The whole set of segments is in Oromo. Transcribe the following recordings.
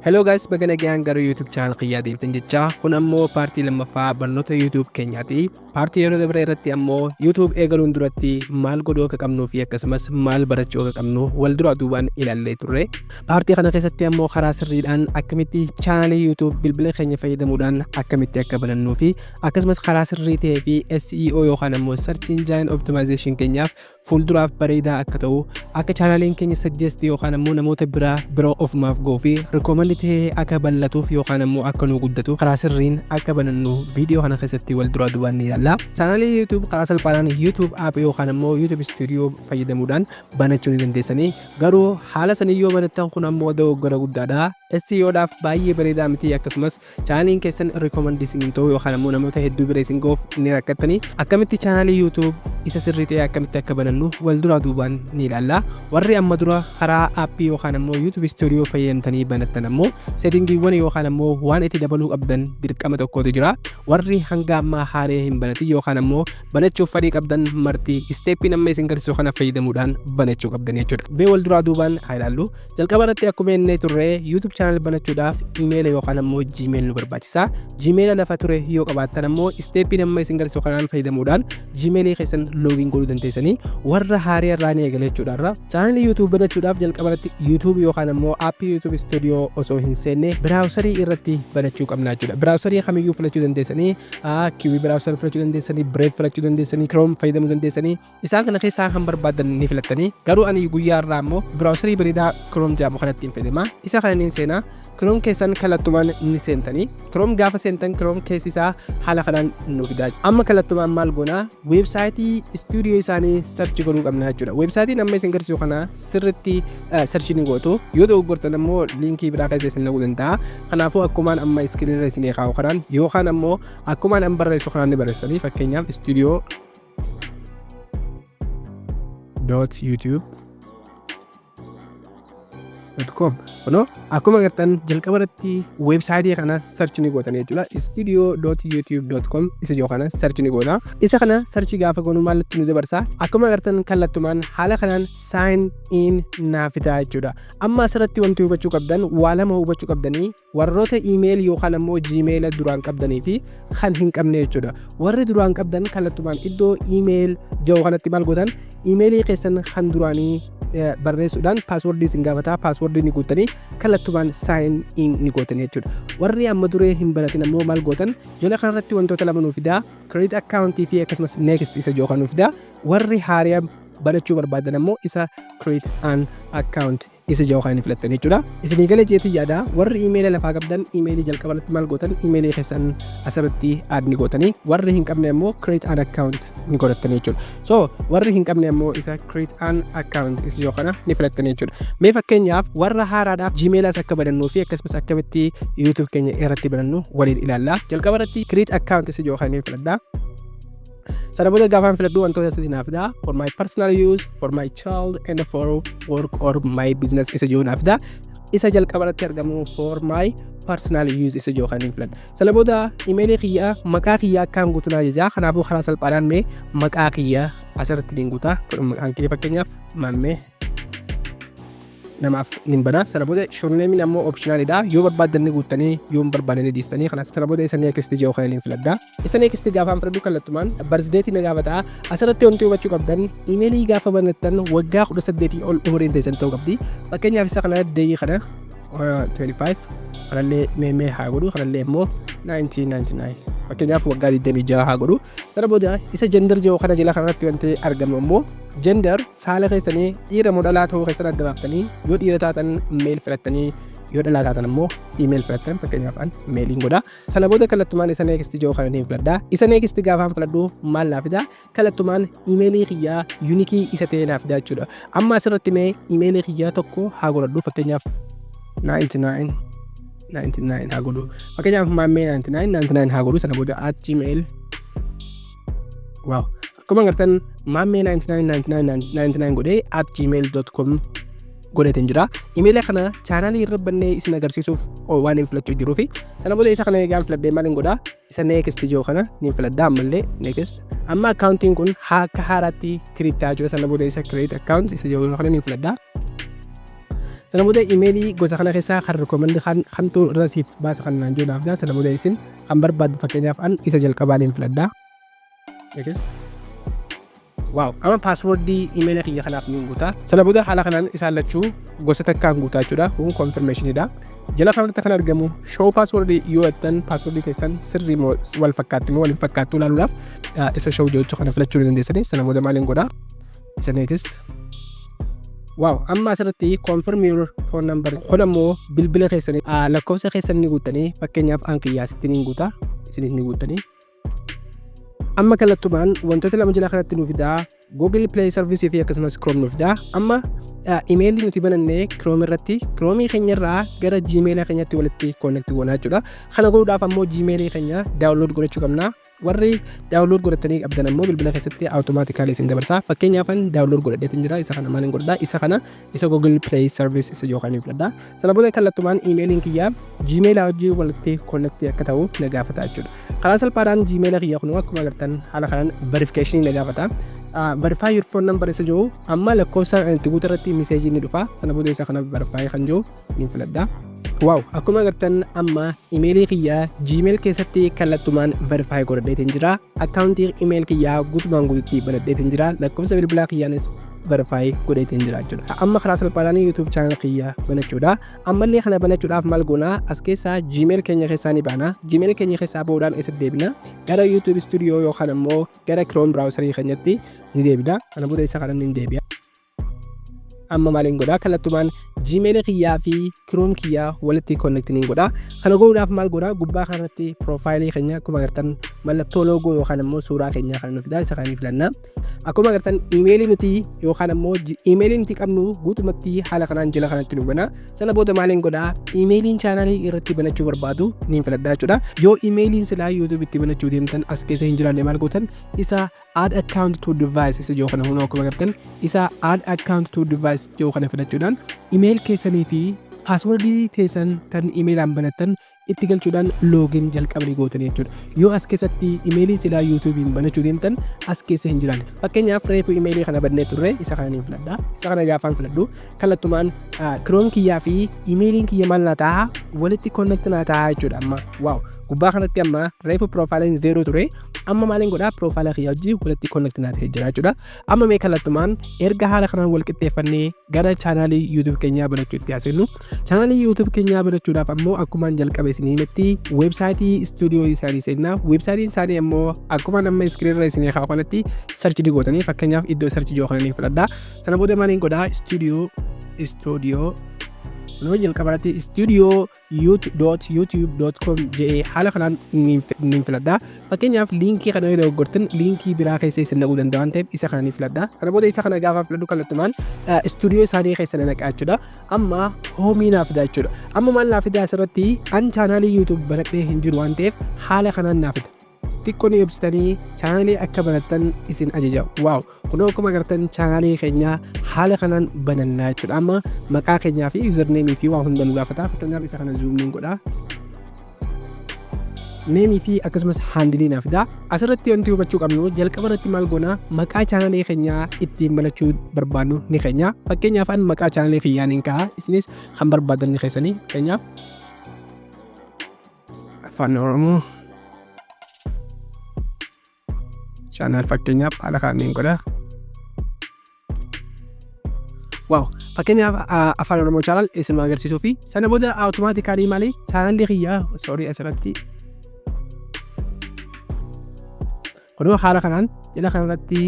Hello guys, baga nagaan gara YouTube channel kiyyaa deemtan jecha kun ammoo paartii lammaffaa barnoota YouTube keenyaati. Paartii yeroo dabre irratti ammoo YouTube eegaluun duratti maal godhuu akka qabnuu fi akkasumas maal barachuu akka qabnu wal dura duubaan ilaallee turre. Paartii kana keessatti ammoo karaa sirriidhaan akkamitti chaanalii YouTube bilbila keenya fayyadamuudhaan akkamitti akka banannuu fi akkasumas karaa sirrii ta'ee fi SEO yookaan ammoo Search Engine Optimization keenyaaf fuulduraaf bareedaa akka ta'u akka chaanaliin keenya suggest yookaan ammoo namoota biroo ofumaaf ga'uu fi recommend ta'ee akka bal'atuuf yookaan ammoo akka nu guddatuuf karaa sirriin akka banannu viidiyoo kana keessatti wal dura duubaan ni ilaalla. Chaanalii YouTube karaa salphaadhaan YouTube app yookaan ammoo YouTube Studio fayyadamuudhaan banachuu ni dandeessanii. Garuu haala saniyyoo banattan kun ammoo dogoggora guddaadha. SEOdhaaf baay'ee bareedaa miti akkasumas chaanaliin keessan recommend isin ta'u yookaan ammoo namoota hedduu bira isin ga'uuf ni rakkattanii akkamitti chaanalii YouTube isa sirrii ta'e akkamitti akka banannu wal dura duubaan ni ilaalla. Warri amma dura karaa aappii yookaan ammoo YouTube Studio fayyadamtanii banattan ammoo settingiiwwan yookaan ammoo waan itti dabaluu qabdan dirqama tokkotu jira. Warri hanga ammaa haaree hin banatin yookaan ammoo banachuuf fedhii qabdan marti steeppiin amma isin garsiisu kana fayyadamuudhaan banachuu qabdan jechuudha. Bee wal duraa duubaan haa ilaallu. Jalqaba irratti akkuma inni turre YouTube channel banachuudhaaf email yookaan ammoo Gmail nu barbaachisa. Gmail lafa ture yoo qabaattan ammoo steeppiin amma isin garsiisu kanaan fayyadamuudhaan Gmail keessan login godhuu dandeessanii warra haaree irraa ni eegalachuudhaarra channel YouTube banachuudhaaf jalqaba irratti YouTube yookaan ammoo aappii YouTube Studio osoo hin seenne browserii irratti banachuu qabna jechuudha. Browserii kamiyyuu filachuu dandeessanii Kiwi browser filachuu dandeessanii Brave filachuu dandeessanii Chrome fayyadamuu dandeessanii isaan kana keessaa kan barbaadan ni filattanii garuu ani guyyaa irraa ammoo browserii bareedaa Chrome jedhamu kanatti fayyadama. Isa kana ni seena Chrome keessan kallattumaan ni seentanii Chrome gaafa seentan Chrome keessi isaa haala kanaan nu fidaa. Amma kallattumaan maal goona websaayitii studio isaanii search godhuu qabna jechuudha. Websaayitiin amma isin garsiisu kana sirriitti search ni gootu yoo dogoggortan ammoo linkii biraa keessa isin laguu danda'a. Kanaafuu akkumaan amma iskiriin irra isin kaa'u kanaan yookaan ammoo akkumaan amma barreessu kanaan ni barreessanii fakkeenyaaf studio.youtube.com kuno akkuma agartan jalqaba irratti websaayitii kana search ni gootan jechuudha. studio.youtube.com isa yoo kana search ni goona. Isa kana search gaafa goonu maalitti nu dabarsa akkuma agartan kallattumaan haala kanaan sign in naafita jechuudha. Amma asirratti wanti hubachuu qabdan waa lama hubachuu qabdanii warroota email yookaan ammoo Gmail duraan qabdanii fi kan hin qabne jechuudha. Warri duraan qabdan kallattumaan iddoo email jiru kanatti maal gootan emailii keessan kan duraanii barreessuudhaan paaswordii isin gaafata paaswordii ni guutanii kallattumaan sign in ni gootan jechuudha. Warri amma duree hin baratin ammoo maal gootan jala kanarratti wantoota lama nuuf fidaa create account fi akkasumas next isa joo kan nuuf fidaa. Warri haariyaa barachuu barbaadan ammoo isa create an account isa joo kan filattan jechuudha. Isinii galee jeetii yaada warri email lafaa qabdan email jalqaba irratti maal gootan email keessan asirratti add ni gootanii warri hin qabne ammoo create an account ni godhattan jechuudha. So warri hin qabne ammoo isa create an account isa joo kana ni filattan jechuudha. Mee fakkeenyaaf warra haaraadhaaf Gmail as akka banannuu fi akkasumas akkamitti YouTube keenya irratti banannu waliin ilaalla. Jalqaba irratti create account isa joo kana ni filadha. Sana booda gaafaan filadhu wantoota asii naafida for my personal use, for my child and for work or my business isa joo naafida. Isa jalqaba irratti argamu for my personal use isa joo kan filadha. Sana booda emailii kiyyaa maqaa kiyyaa akkaan guutuu na ajaja. Kanaafuu karaa salphaadhaan mee maqaa kiyyaa asirratti ni guuta. Maqaan kiyya fakkeenyaaf Mammee namaaf nin bana. Sana booda shorneemiin ammoo optionalidha. Yoo barbaadan ni guuttanii yoo barbaadan ni dhiistanii. Kanaaf sana booda isa next joo kan filadha. Isa next gaafaan filadhu kallattumaan birthday na gaafata. Asirratti wanti hubachuu qabdan emailii gaafa banattan waggaa 18 ol umuriin teessan ta'uu qabdi. Fakkeenyaaf isa kana deeyii kana 25 kanallee meemee haa godhu kanallee immoo 1999 fakkeenyaaf waggaa 26 haa godhu. Sana booda isa gender joo kana jala kanarratti wanti argamu immoo gender saala keessanii dhiira moo dhalaa ta'uu keessan adda baaftanii yoo dhiira taatan male filattanii yoo dhalaa taatan ammoo email filattan fakkeenyaaf an mailiin godha. Sana booda kallattumaan isa next joo kana ni filadha. Isa next gaafaan filadhu maal naafida kallattumaan emailii kiyyaa uniikii isa ta'e naafida jechuudha. Amma asirratti mee emailii kiyyaa tokko haa godhadhu fakkeenyaaf 99 haa godhu fakkeenyaaf Mammee 99 haa godhu. Sana booda @gmail akkuma agartan Mammee 99 godhee @gmail.com godhateen jira. Email kana chaanalii irra bannee isin agarsiisuuf waan hin filachuu jiruu fi sana booda isa kana eegaan filadhee maal hin godhaa isa next joo kana ni filadhaa ammallee next. Amma accountiin kun akka haaraatti create jira. Sana booda isa create account isa joo kana ni filadhaa. Sana booda emailii gosa kana keessaa kan recommend kantu rasiif baasa kanaan joodhaaf sana booda isin kan barbaaddu fakkeenyaaf an isa jalqabaaniin filadhaa. Wow, amma passwordii email kiyya kanaaf ni guutaa. Sana booda haala kanaan isaan lachuu gosa takkaan guutaa jechuudha. Kun confirmationidha. Jala kanatti kan argamu show password yoo jettan password keessan sirrii wal fakkaatti moo wal hin fakkaattu ilaaluudhaaf isa show jechuu kana filachuu ni dandeessanii. Sana booda maaliin godhaa? Isa next. Wow, amma asirratti confirm your phone number. Kun ammoo bilbila keessanii lakkoofsa keessan ni guutanii fakkeenyaaf an kiyyaa sitti ni guutaa. Isinis ni guutanii. Amma kallattumaan wantoota lama jala kanatti nuuf fidaa Google Play Service fi akkasumas Chrome nuuf fidaa. Amma email nuti banannee Chrome irratti Chrome keenya irraa gara Gmail keenyatti walitti connect goonaa jechuudha. Kana godhuudhaaf ammoo Gmail keenya download godhachuu qabna. Warri download godhatanii qabdan ammoo bilbila keessatti automatically isin dabarsa. Fakkeenyaaf an download godhadheetin jira. Isa kana maaliin godhadhaa? Isa kana isa Google Play Service isa yookaan filadhaa. Sana booda kallattumaan emailiin kiyyaa Gmail wajjin walitti connect akka ta'uuf na gaafata jechuudha. Karaa salphaadhaan Gmail kiyyaa kun akkuma agartan haala kanaan verification na gaafata. Verify your phone number isa jiru amma lakkoofsa itti guutuu irratti message ni dhufa. Sana booda isa kana verify kan jiru ni filadhaa. Wow, akkuma agartan amma emailii kiyyaa Gmail keessatti kallattumaan verify godhadheetin jira. Accountii email kiyyaa guutumaan guututti banadheetin jira. Lakkoofsa bilbilaa kiyyaanis verify godheetin jira jechuudha. Amma karaa salphaadhaan YouTube channel kiyyaa banachuudha. Ammallee kana banachuudhaaf maal goonaa? As keessaa Gmail keenya keessaa ni baana. Gmail keenya keessaa bahuudhaan isa deebina. Gara YouTube Studio yookaan ammoo gara Chrome browser keenyatti ni deebina. Kana booda isa kana ni deebi'a. Amma maaliin godhaa? Kallattumaan Gmail kiyyaa fi Chrome kiyyaa walitti connect ni godhaa. Kana godhuudhaaf maal godhaa? Gubbaa kanatti profile keenya akkuma agartan mallattoo logo yookaan ammoo suuraa keenya kan nuuf fidaa isa kan filanna. Akkuma agartan emailii nuti yookaan ammoo emailii nuti qabnu guutumatti haala kanaan jala kanatti nu bana. Sana booda maaliin godhaa? Emailiin chaanalii irratti banachuu barbaadu ni filadhaa jechuudha. Yoo emailiin silaa YouTube itti banachuu deemtan as keessa hin jiraanne maal gootan? Isa add account to device isa yoo kana akkuma agartan isa add account to device yoo kana filachuudhaan email keessanii fi passwordii keessan kan emailaan banatan itti galchuudhaan login jalqabanii gootanii jechuudha. Yoo as keessatti emailii silaa YouTubein banachuu deemtan as keessa hin jiraanne. Fakkeenyaaf reefu emailii kana bannee turre isa kana ni filadhaa. Isa kana gaafaan filadhu kallattumaan Chrome kiyyaa fi emailiin kiyya maal naa ta'a walitti connect naa ta'a jechuudha. Amma wow, gubbaa kanatti amma reefu profileen 0 ture. Amma maaliin godhaa? Profile kiyyaa wajjin walitti connect naa ta'ee jira jechuudha. Amma mee kallattumaan erga haala kanaan wal qixxeeffannee gara chaanalii YouTube keenyaa banachuu itti haasennu. Chaanalii YouTube keenyaa banachuudhaaf ammoo akkumaan jalqabe isinii himetti websaayitii stuudiyoo isaanii seenaa. Websaayitiin isaanii ammoo akkuma amma screen irra isinii kaa'u kanatti search gootanii fakkeenyaaf iddoo search joo kananii filadhaa. Sana booda maaliin godhaa? Studio Noo jalqabaatti studio.youtube.com jedhee haala kanaan ni filadhaa. Fakkeenyaaf liinkii kana yoo dogoggortan liinkii biraa keessa isin naquu danda'a waan ta'eef isa kana ni filadhaa. Kana booda isa kana gaafa filadhu kallattumaan studio isaanii keessa naqaa jechuudha. Amma hoomii naaf fidaa jechuudha. Amma maal naaf fidaa asirratti an chaanaalii YouTube banadhee hin jiru waan ta'eef haala kanaan naaf fida. Xiqqoo ni ibsitanii chaanaalii akka banattan isin ajaja. Wow, kunoo akkuma agartan chaanaalii keenya haala kanaan banannaa jechuudha. Amma maqaa keenyaa fi username fi waan hunda nu gaafata. Fakkeenyaaf isa kana zoom ni godhaa. Name fi akkasumas handle naaf fidaa. Asirratti wanti hubachuu qabnu jalqaba irratti maal goonaa? Maqaa chaanaalii keenyaa ittiin banachuu barbaadnu ni keenya. Fakkeenyaaf an maqaa chaanaalii keenyaa ni kaa'a. Isinis kan barbaadan ni keessanii. Fakkeenyaaf Afaan Oromo channel fakkeenyaaf haala kanaan godha. Wow, fakkeenyaaf Afaan Oromoo channel isin agarsiisuu fi sana booda automatically malee channelli kiyyaa asirratti kunoo haala kanaan jala kanarratti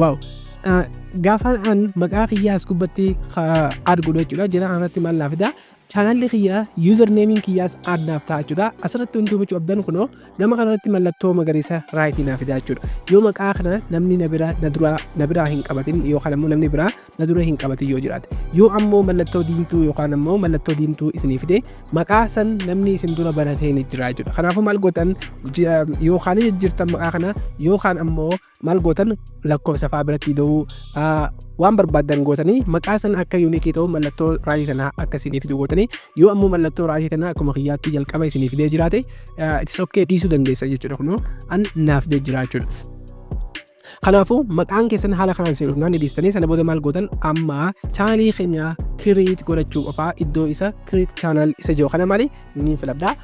wow, gaafa an maqaa kiyyaa as gubbatti argu jechuudha. Jala kanarratti maal naaf fidaa? Chaanalli kiyyaa username kiyyaas addaaf ta'a jechuudha. Asirratti wanti hubachuu qabdan kunoo gama kanarratti mallattoo magariisa raayitii naaf fidaa jechuudha. Yoo maqaa kana namni na biraa hin qabatin yookaan ammoo namni biraa na dura hin qabatin yoo jiraate, yoo ammoo mallattoo diimtuu yookaan ammoo mallattoo diimtuu isinii fide maqaa san namni isin dura baratee ni jira jechuudha. Kanaafuu maal gootan yookaan jijjiirtan maqaa kana yookaan ammoo maal gootan lakkoofsa fa'aa biratti ida'uu waan barbaadan gootanii maqaa sana akka uniikii ta'u mallattoo raajii tanaa akka isiniif fidu gootanii yoo ammoo mallattoo raajii tanaa akkuma kiyyaatti jalqaba isiniif fidee jiraate it's okay dhiisuu dandeessa jechuudha kunoo an naaf fidee jira jechuudha. Kanaafuu maqaan keessan haala kanaan isin dhufnaan dhiistanii sana booda maal gootan amma chaanalii keenya create godhachuu qofaa iddoo isa create channel isa jiru kana malee ni filadhaa.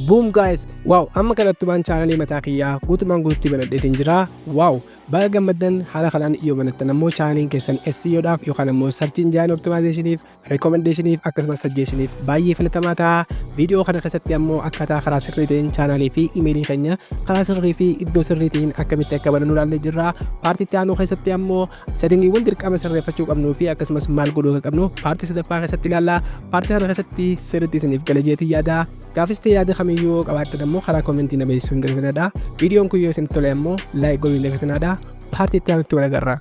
Boom guys, wow, amma kanatti waan chaanalii mataa kiyyaa guutumaan guututti banadheetiin jira. Wow, baga gammaddan haala kanaan yoo banattan ammoo chaanaliin keessan SEOdhaaf yookaan ammoo search engine optimizationiif, recommendationiif akkasumas suggestioniif baay'ee filatamaa ta'a. Viidiyoo kana keessatti ammoo akkaataa karaa sirrii ta'een chaanalii fi imeelii keenya karaa sirrii fi iddoo sirriitiin akkamitti akka banannu ilaallee jirra. Paartii itti aanu keessatti ammoo settingiiwwan dirqama sirreeffachuu qabnuu fi akkasumas maal godhuu akka qabnu paartii sadaffaa keessatti ilaalla. Paartii kana keessatti sirriitti isiniif galajeetii yaada. Gaafis ta'e yaada kamiyyuu qabaattan ammoo karaa komentii na beeksisuun dalaganadha. Viidiyoon kun yoo isinitti tole ammoo laayik godhuun dalaganadha. Paartii itti aanutti wal agarra.